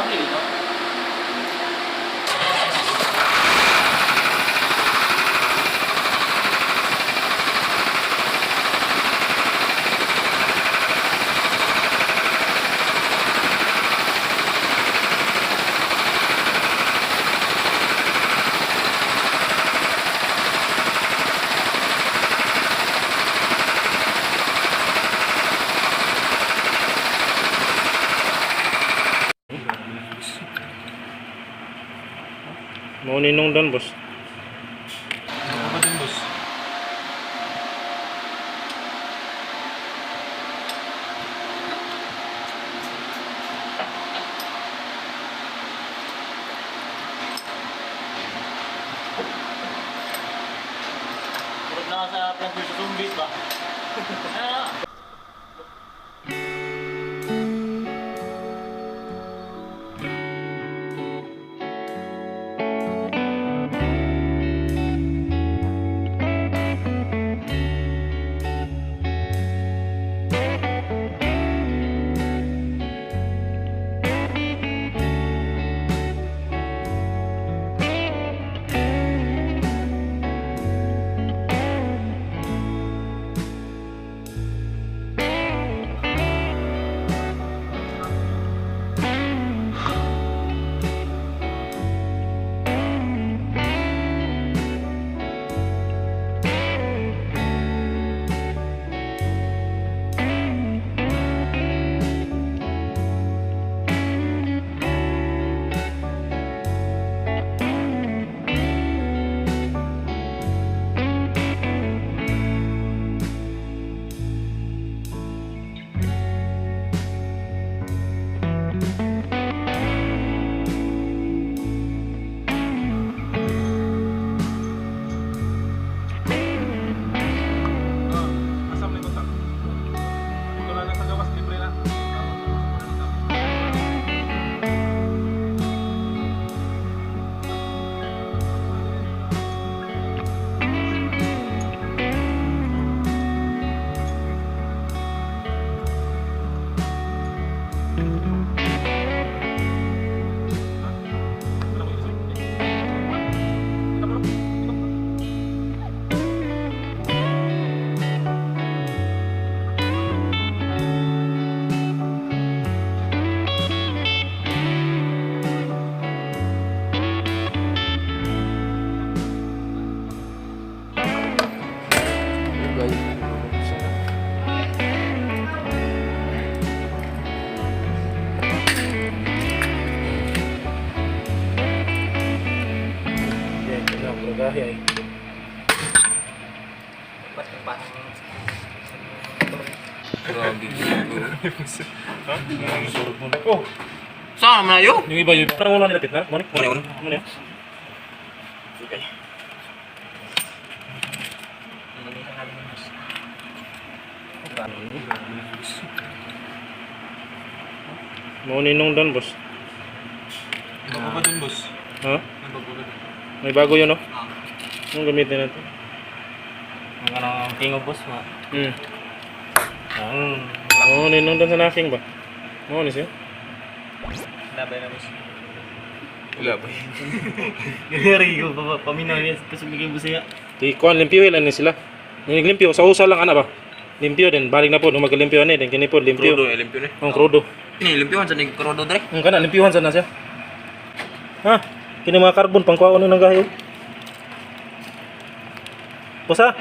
Kami dito. Mau ninong doon, boss. Ano din, boss? Purot na sa Plants vs. Zombies ba? Ay. Oh, Saan na yun? yung iba yung parang wala nilapit na. Monik. Ano? Okay. Mau ninong doon, boss. Bago ba dun, boss? Ha? May bago ba dun? May bago yun, no? Anong gamitin natin? Ang anong king of boss, ma? Mau ninong doon sa naking ba? Mau ni siya? Labay na, boss. Wala ba? Gari ko pa paminaw niya tapos bigay mo siya. Di kuan limpyo ilan ni sila. Ni limpyo sa usa lang ana ba? Limpyo din balik na po magalimpyo ani din kini po limpyo. Krudo, limpyo ni. Ang krudo. Ini limpyo sa ning krudo dre. Ang kana limpyohan sa na siya. Ha? Kini mga carbon pangkuhaon ni nang gahi. Pusa.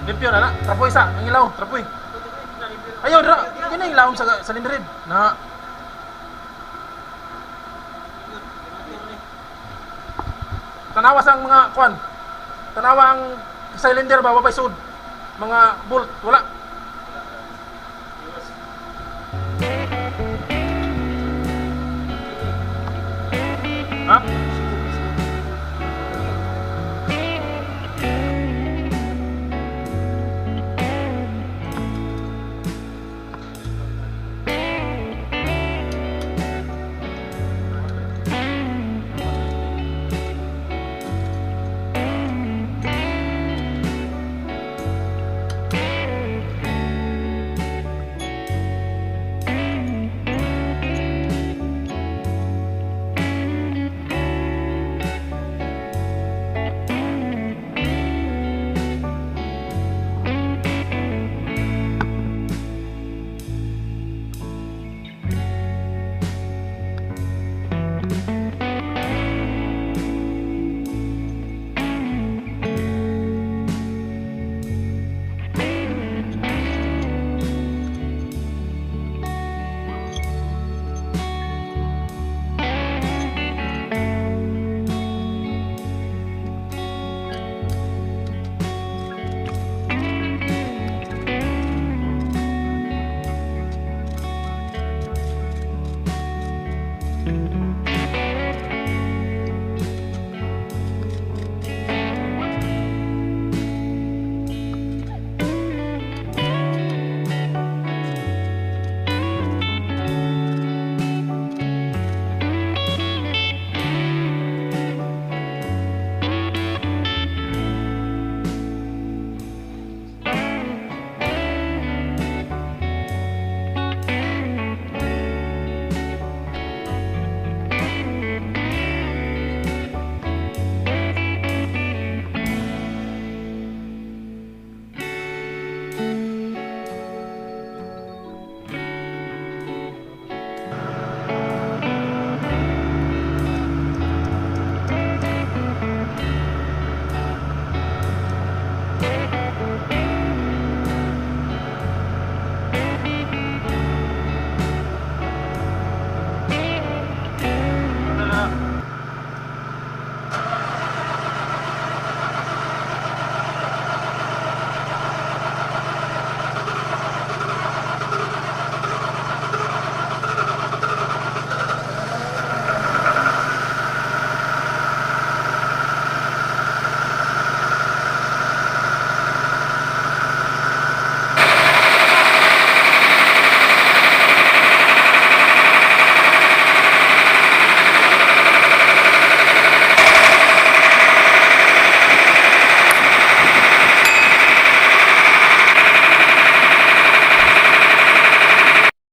Limpyo na na. Trapoy sa, ang ilaw, trapoy. Ayaw, dra. Yan ang ilawom sa linderid. Na. Tanawa sa mga kwan. Tanawa ang cylinder ba babay sud. Mga bolt wala. Ha?